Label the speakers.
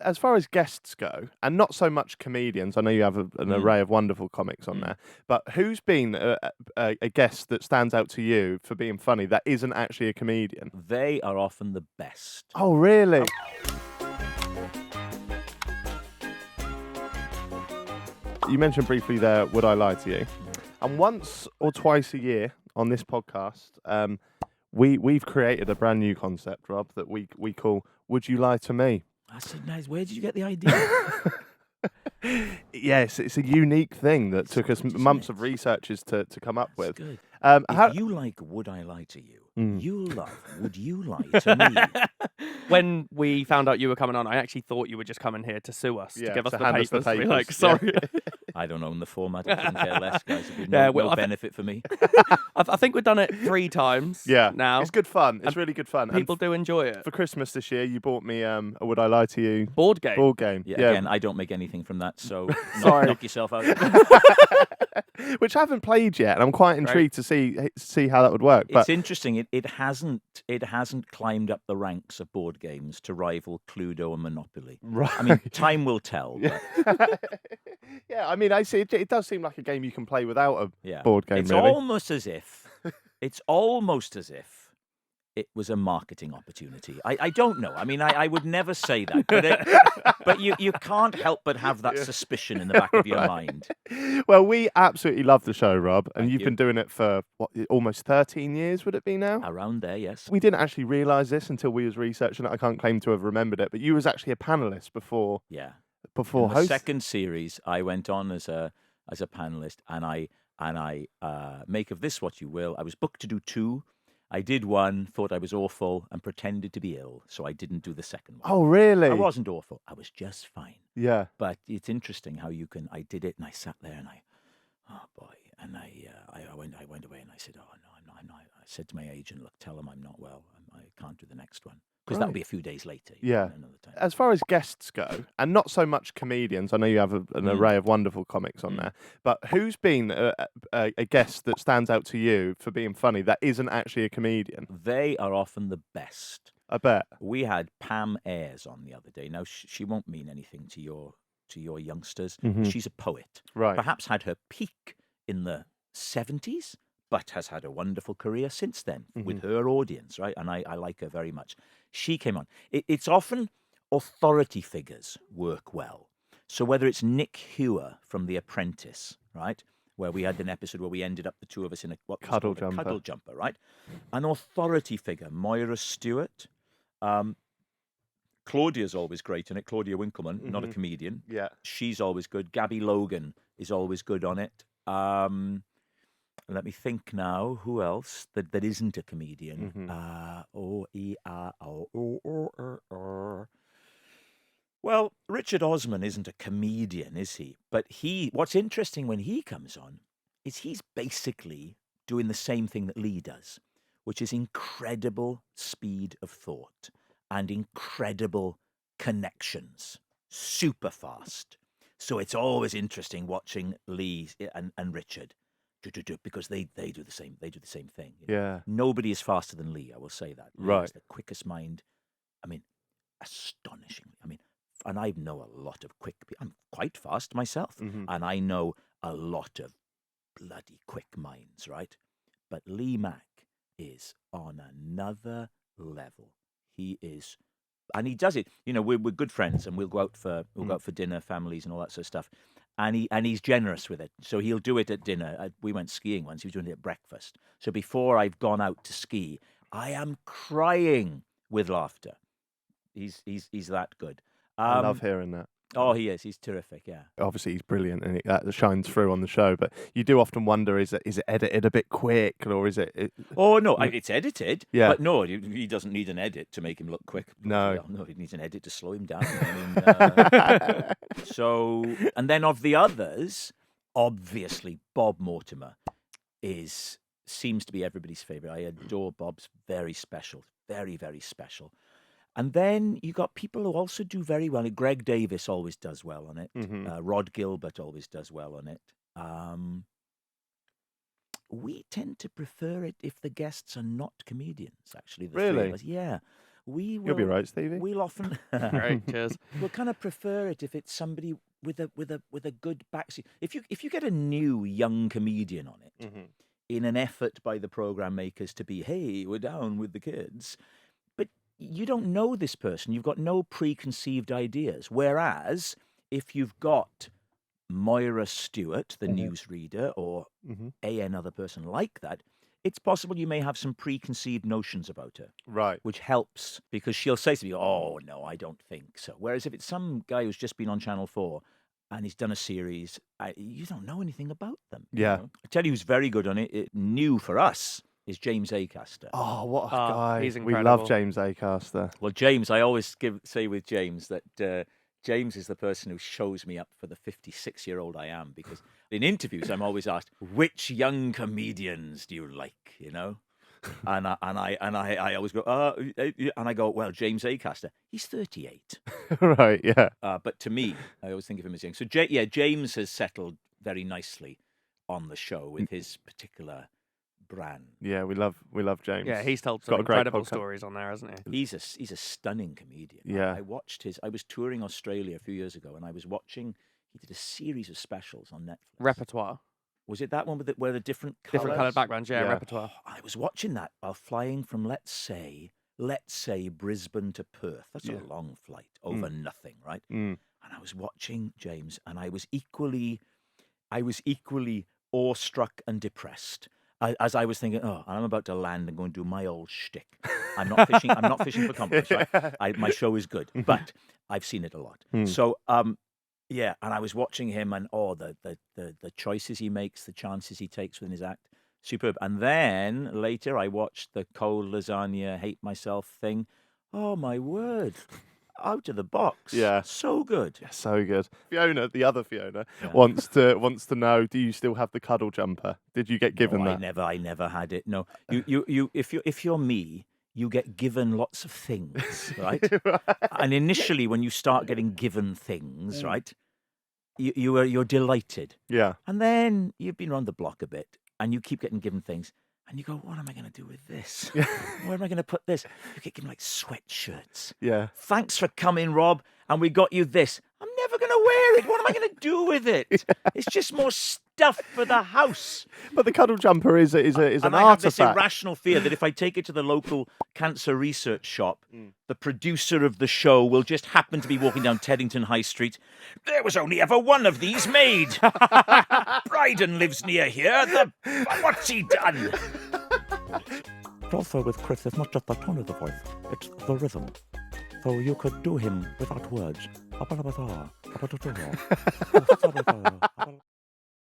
Speaker 1: as far as guests go, and not so much comedians, I know you have an array of wonderful comics on there, but who's been a guest that stands out to you for being funny that isn't actually a comedian?
Speaker 2: They are often the best.
Speaker 1: Oh, really? You mentioned briefly there, Would I Lie to You? And once or twice a year on this podcast, we've created a brand new concept, Rob, that we call Would You Lie to Me?
Speaker 2: I said, nice. Where did you get the idea?
Speaker 1: Yes, it's a unique thing that took us
Speaker 2: good,
Speaker 1: months
Speaker 2: isn't
Speaker 1: of researchers to come up with.
Speaker 2: Good.
Speaker 1: How,
Speaker 2: If you like Would I Lie to You, you'll love Would You Lie to Me?
Speaker 3: When we found out you were coming on, I actually thought you were just coming here to sue us,
Speaker 1: Yeah,
Speaker 3: to give us
Speaker 1: to
Speaker 3: the
Speaker 1: hand us
Speaker 3: papers.
Speaker 1: the
Speaker 3: To be like,
Speaker 1: papers,
Speaker 3: sorry.
Speaker 2: I don't own the format. I couldn't care less, guys. It'd be
Speaker 3: Yeah,
Speaker 2: no,
Speaker 3: well,
Speaker 2: no
Speaker 3: I
Speaker 2: benefit for me.
Speaker 3: I think we've done it 3 times
Speaker 1: yeah,
Speaker 3: now.
Speaker 1: it's good fun. It's really good fun. And
Speaker 3: People do enjoy it.
Speaker 1: for Christmas this year, you bought me a Would I Lie to You
Speaker 3: Board game.
Speaker 1: board game.
Speaker 2: Yeah, again, I don't make anything from that, so
Speaker 3: Sorry.
Speaker 2: knock yourself out.
Speaker 1: Which I haven't played yet, and I'm quite intrigued to see how that would work. But
Speaker 2: It's interesting. It hasn't climbed up the ranks of board games to rival Cluedo and Monopoly.
Speaker 1: right.
Speaker 2: I mean, time will tell. But
Speaker 1: Yeah, I mean, I see. It does seem like a game you can play without a
Speaker 2: yeah,
Speaker 1: board game.
Speaker 2: it's
Speaker 1: really.
Speaker 2: almost as if it was a marketing opportunity. I don't know. I mean, I would never say that, but you can't help but have that suspicion in the back of your mind.
Speaker 1: Well, we absolutely love the show, Rob, and
Speaker 2: Thank
Speaker 1: you've
Speaker 2: you.
Speaker 1: been doing it for what, almost 13 years. Would it be now?
Speaker 2: Around there, yes.
Speaker 1: We didn't actually realise this until we was researching it. I can't claim to have remembered it, but you was actually a panelist before
Speaker 2: Yeah. In the
Speaker 1: host.
Speaker 2: second series, I went on as a panelist, and I make of this what you will. I was booked to do 2. I did 1, thought I was awful, and pretended to be ill, so I didn't do the second one.
Speaker 1: Oh, really?
Speaker 2: I wasn't awful. I was just fine.
Speaker 1: Yeah.
Speaker 2: But it's interesting how you can. I did it, and I sat there, and oh boy, and I went away, and I said, oh no, I'm not. I said to my agent, look, tell him I'm not well. I can't do the next one because that'll
Speaker 1: Right.
Speaker 2: be a few days later.
Speaker 1: Yeah.
Speaker 2: Another time.
Speaker 1: As far as guests go, and not so much comedians, I know you have an array of wonderful comics on there, but who's been a guest that stands out to you for being funny that isn't actually a comedian?
Speaker 2: They are often the best.
Speaker 1: I bet.
Speaker 2: We had Pam Ayres on the other day. Now she won't mean anything to your youngsters. She's a poet.
Speaker 1: Right.
Speaker 2: Perhaps had her peak in the 70s, but has had a wonderful career since then with her audience, right? And I like her very much. She came on. It's often authority figures work well. So whether it's Nick Hewer from The Apprentice, right? Where we had an episode where we ended up the two of us in a
Speaker 1: Cuddle jumper.
Speaker 2: cuddle jumper, right? An authority figure, Moira Stewart. Claudia's always great in it. Claudia Winkleman, not a comedian.
Speaker 1: Yeah.
Speaker 2: She's always good. Gabby Logan is always good on it. Let me think now. Who else that isn't a comedian? Well, Richard Osman isn't a comedian, is he? But what's interesting when he comes on is he's basically doing the same thing that Lee does, which is incredible speed of thought and incredible connections, super fast. So it's always interesting watching Lee and Richard because they do the same thing. you know.
Speaker 1: Yeah.
Speaker 2: Nobody is faster than Lee, I will say that. Lee
Speaker 1: Right.
Speaker 2: is the quickest mind. I mean, astonishingly. I mean, and I know a lot of quick people. I'm quite fast myself, and I know a lot of bloody quick minds, right? But Lee Mack is on another level. He is, and he does it. You know, we're good friends, and we'll go out for dinner, families, and all that sort of stuff. And he's generous with it. So he'll do it at dinner. We went skiing once. He was doing it at breakfast. So before I've gone out to ski, I am crying with laughter. He's that good.
Speaker 1: I love hearing that.
Speaker 2: Oh, he is. He's terrific. Yeah.
Speaker 1: Obviously, he's brilliant, and that shines through on the show. But you do often wonder: is it edited a bit quick, or is it?
Speaker 2: Oh no, it's edited.
Speaker 1: Yeah.
Speaker 2: But no, he doesn't need an edit to make him look quick.
Speaker 1: No.
Speaker 2: No, he needs an edit to slow him down. I mean, so, and then of the others, obviously Bob Mortimer seems to be everybody's favorite. I adore Bob's. Very special, very, very special. And then you got people who also do very well. Greg Davis always does well on it. Rod Gilbert always does well on it. We tend to prefer it if the guests are not comedians, actually. The three
Speaker 1: Really?
Speaker 2: of us. Yeah. we will.
Speaker 1: You'll be right, Stevie.
Speaker 2: We'll often.
Speaker 3: Great, cheers.
Speaker 2: We'll kind of prefer it if it's somebody with a good backseat. If you get a new young comedian on it, in an effort by the program makers to be, hey, we're down with the kids, but you don't know this person. You've got no preconceived ideas. Whereas if you've got Moira Stewart, the newsreader, or another person like that, it's possible you may have some preconceived notions about her.
Speaker 1: Right.
Speaker 2: Which helps, because she'll say to me, oh, no, I don't think so. Whereas if it's some guy who's just been on Channel 4 and he's done a series, you don't know anything about them.
Speaker 1: Yeah.
Speaker 2: You know? I tell you who's very good on it, new for us, is James Acaster.
Speaker 1: Oh, what a guy.
Speaker 3: He's
Speaker 1: We
Speaker 3: incredible.
Speaker 1: love James Acaster.
Speaker 2: Well, James, I always say with James that James is the person who shows me up for the 56-year-old I am, because in interviews I'm always asked, which young comedians do you like, you know? And I always go, and I go, well, James Acaster, he's 38.
Speaker 1: Right, yeah.
Speaker 2: But to me, I always think of him as young. So, James has settled very nicely on the show with his particular brand.
Speaker 1: Yeah, we love James.
Speaker 3: Yeah, he's told
Speaker 1: Got
Speaker 3: some
Speaker 1: a great
Speaker 3: incredible
Speaker 1: podcast.
Speaker 3: stories on there, hasn't he?
Speaker 2: He's a stunning comedian.
Speaker 1: Yeah.
Speaker 2: I watched I was touring Australia a few years ago, and I was watching. He did a series of specials on Netflix.
Speaker 3: Repertoire.
Speaker 2: Was it that one where the different
Speaker 3: Different
Speaker 2: colours?
Speaker 3: coloured backgrounds, yeah,
Speaker 1: Yeah.
Speaker 3: repertoire.
Speaker 2: I was watching that while flying from, let's say Brisbane to Perth. That's
Speaker 1: Yeah.
Speaker 2: a long flight over nothing, right?
Speaker 1: Mm.
Speaker 2: And I was watching James, and I was equally awestruck and depressed. As I was thinking, I'm about to land and go and do my old shtick. I'm not fishing. I'm not fishing for compliments. Right? My show is good, but I've seen it a lot. So, yeah. And I was watching him, and the choices he makes, the chances he takes within his act, superb. And then later, I watched the cold lasagna, hate myself thing. Oh my word! Out of the box.
Speaker 1: Yeah.
Speaker 2: So good.
Speaker 1: Yeah, so good. Fiona, the other Fiona,
Speaker 2: Yeah.
Speaker 1: wants to know, do you still have the cuddle jumper? Did you get given
Speaker 2: No,
Speaker 1: that?
Speaker 2: I never had it. No, if you're me, you get given lots of things, right? And initially, when you start getting given things, right, you're delighted,
Speaker 1: Yeah.
Speaker 2: and then you've been around the block a bit, and you keep getting given things, and you go, what am I going to do with this? Where am I going to put this? You get given like sweatshirts.
Speaker 1: Yeah.
Speaker 2: Thanks for coming, Rob, and we got you this. I'm never going to wear it. What am I going to do with it? It's just more stuff for the house.
Speaker 1: But the cuddle jumper is an
Speaker 2: And I have this
Speaker 1: artifact.
Speaker 2: irrational fear that if I take it to the local cancer research shop, the producer of the show will just happen to be walking down Teddington High Street. There was only ever one of these made. Brydon lives near here. What's he done? But also with Chris, it's not just the tone of the voice, it's the rhythm. So you could do him without words.